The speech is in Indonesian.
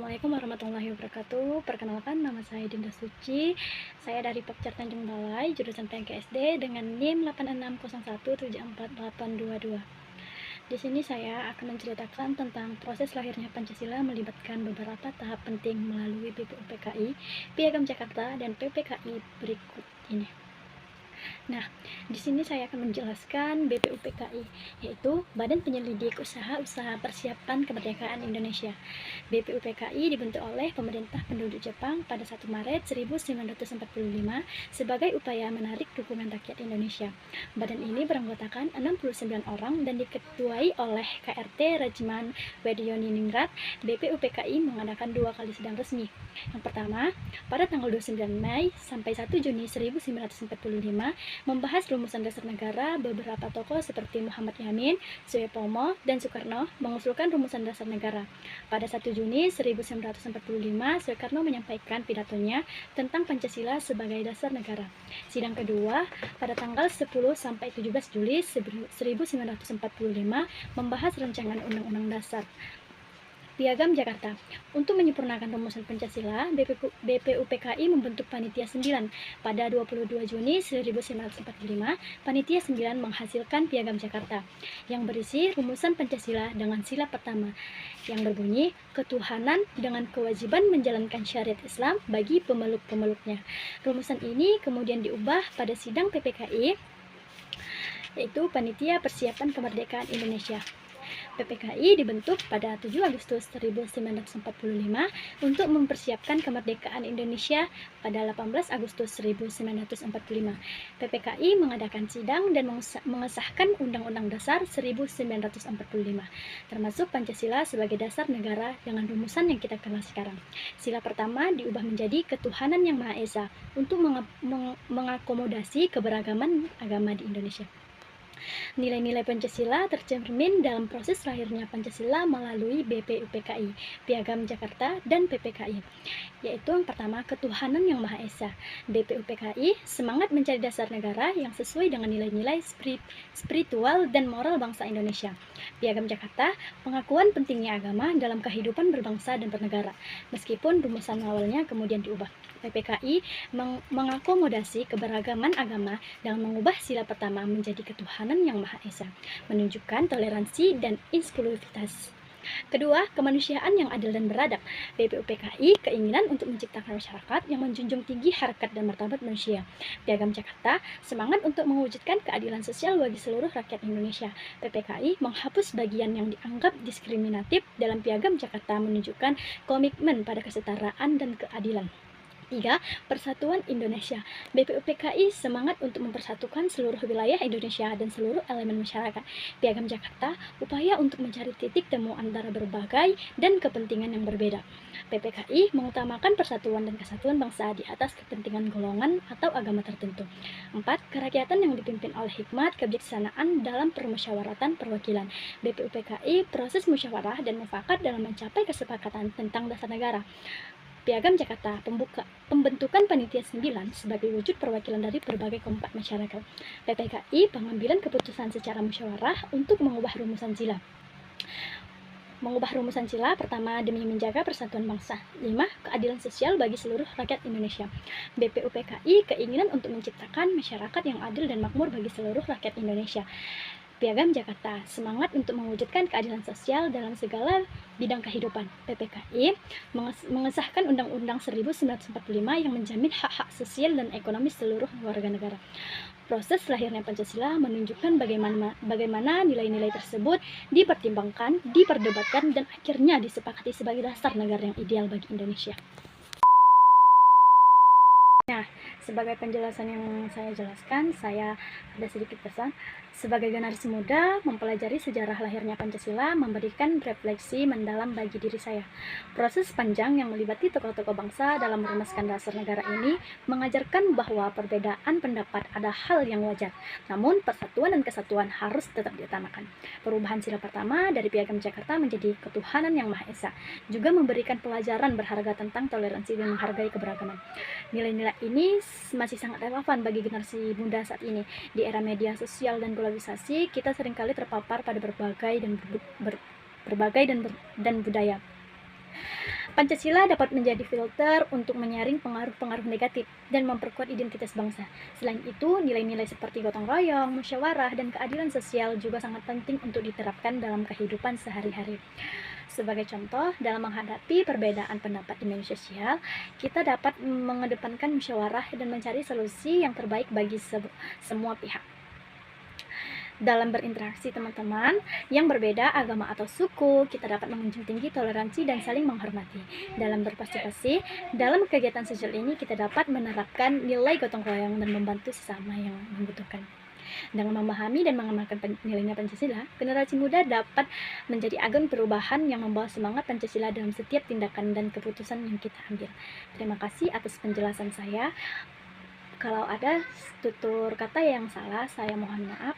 Assalamualaikum warahmatullahi wabarakatuh. Perkenalkan, nama saya Dinda Suci. Saya dari Pokcer Tanjung Balai, jurusan PNKSD dengan NIM 8601748822. Di sini saya akan menceritakan tentang proses lahirnya Pancasila melibatkan beberapa tahap penting melalui BPUPKI, Piagam Jakarta, dan PPKI berikut ini. Nah, di sini saya akan menjelaskan BPUPKI, yaitu Badan Penyelidik Usaha-Usaha Persiapan Kemerdekaan Indonesia. BPUPKI dibentuk oleh pemerintah penduduk Jepang pada 1 Maret 1945 sebagai upaya menarik dukungan rakyat Indonesia. Badan ini beranggotakan 69 orang dan diketuai oleh KRT Regiman Wedioningrat. BPUPKI mengadakan 2 kali sidang resmi. Yang pertama, pada tanggal 29 Mei sampai 1 Juni 1945 membahas rumusan dasar negara. Beberapa tokoh seperti Muhammad Yamin, Suyopomo, dan Soekarno mengusulkan rumusan dasar negara. Pada 1 Juni 1945, Soekarno menyampaikan pidatonya tentang Pancasila sebagai dasar negara. Sidang kedua pada tanggal 10 sampai 17 Juli 1945 membahas rancangan Undang-Undang Dasar. Piagam Jakarta. Untuk menyempurnakan rumusan Pancasila, BPUPKI membentuk Panitia 9. Pada 22 Juni 1945, Panitia 9 menghasilkan Piagam Jakarta yang berisi rumusan Pancasila dengan sila pertama yang berbunyi ketuhanan dengan kewajiban menjalankan syariat Islam bagi pemeluk-pemeluknya. Rumusan ini kemudian diubah pada sidang PPKI, yaitu Panitia Persiapan Kemerdekaan Indonesia. PPKI dibentuk pada 7 Agustus 1945 untuk mempersiapkan kemerdekaan Indonesia pada 18 Agustus 1945. PPKI mengadakan sidang dan mengesahkan Undang-Undang Dasar 1945, termasuk Pancasila sebagai dasar negara dengan rumusan yang kita kenal sekarang. Sila pertama diubah menjadi ketuhanan yang Maha Esa untuk mengakomodasi keberagaman agama di Indonesia. Nilai-nilai Pancasila tercermin dalam proses lahirnya Pancasila melalui BPUPKI, Piagam Jakarta, dan PPKI, yaitu yang pertama, ketuhanan yang Maha Esa. BPUPKI semangat mencari dasar negara yang sesuai dengan nilai-nilai spiritual dan moral bangsa Indonesia. Piagam Jakarta, pengakuan pentingnya agama dalam kehidupan berbangsa dan bernegara, meskipun rumusan awalnya kemudian diubah. PPKI mengakomodasi keberagaman agama dengan mengubah sila pertama menjadi ketuhanan yang Maha Esa, menunjukkan toleransi dan inklusivitas. Kedua, kemanusiaan yang adil dan beradab. BPUPKI keinginan untuk menciptakan masyarakat yang menjunjung tinggi harkat dan martabat manusia. Piagam Jakarta, semangat untuk mewujudkan keadilan sosial bagi seluruh rakyat Indonesia. PPKI menghapus bagian yang dianggap diskriminatif dalam Piagam Jakarta, menunjukkan komitmen pada kesetaraan dan keadilan. 3. Persatuan Indonesia. BPUPKI semangat untuk mempersatukan seluruh wilayah Indonesia dan seluruh elemen masyarakat. Piagam Jakarta, upaya untuk mencari titik temu antara berbagai dan kepentingan yang berbeda. PPKI mengutamakan persatuan dan kesatuan bangsa di atas kepentingan golongan atau agama tertentu. 4. Kerakyatan yang dipimpin oleh hikmat kebijaksanaan dalam permusyawaratan perwakilan. BPUPKI proses musyawarah dan mufakat dalam mencapai kesepakatan tentang dasar negara. Piagam Jakarta, pembentukan Panitia 9 sebagai wujud perwakilan dari berbagai kelompok masyarakat. PPKI, pengambilan keputusan secara musyawarah untuk mengubah rumusan sila. Pertama, demi menjaga persatuan bangsa. 5. Keadilan sosial bagi seluruh rakyat Indonesia. BPUPKI, keinginan untuk menciptakan masyarakat yang adil dan makmur bagi seluruh rakyat Indonesia. Piagam Jakarta, semangat untuk mewujudkan keadilan sosial dalam segala bidang kehidupan. PPKI mengesahkan Undang-Undang 1945 yang menjamin hak-hak sosial dan ekonomi seluruh warga negara. Proses lahirnya Pancasila menunjukkan bagaimana nilai-nilai tersebut dipertimbangkan, diperdebatkan, dan akhirnya disepakati sebagai dasar negara yang ideal bagi Indonesia. Nah, sebagai penjelasan yang saya jelaskan, saya ada sedikit pesan. Sebagai generasi muda, mempelajari sejarah lahirnya Pancasila memberikan refleksi mendalam bagi diri saya. Proses panjang yang melibati tokoh-tokoh bangsa dalam merumuskan dasar negara ini mengajarkan bahwa perbedaan pendapat ada hal yang wajar, namun persatuan dan kesatuan harus tetap diutamakan. Perubahan sila pertama dari Piagam Jakarta menjadi ketuhanan yang Maha Esa juga memberikan pelajaran berharga tentang toleransi dan menghargai keberagaman. Nilai-nilai ini masih sangat relevan bagi generasi muda saat ini. Di era media sosial dan globalisasi, kita seringkali terpapar pada berbagai dan budaya. Pancasila dapat menjadi filter untuk menyaring pengaruh-pengaruh negatif dan memperkuat identitas bangsa. Selain itu, nilai-nilai seperti gotong royong, musyawarah, dan keadilan sosial juga sangat penting untuk diterapkan dalam kehidupan sehari-hari. Sebagai contoh, dalam menghadapi perbedaan pendapat di media sosial, kita dapat mengedepankan musyawarah dan mencari solusi yang terbaik bagi semua pihak. Dalam berinteraksi teman-teman yang berbeda agama atau suku, kita dapat menjunjung tinggi toleransi dan saling menghormati. Dalam berpartisipasi dalam kegiatan sosial ini, kita dapat menerapkan nilai gotong royong dan membantu sesama yang membutuhkan. Dengan memahami dan mengamalkan nilai-nilai Pancasila, generasi muda dapat menjadi agen perubahan yang membawa semangat Pancasila dalam setiap tindakan dan keputusan yang kita ambil. Terima kasih atas penjelasan saya. Kalau ada tutur kata yang salah, saya mohon maaf.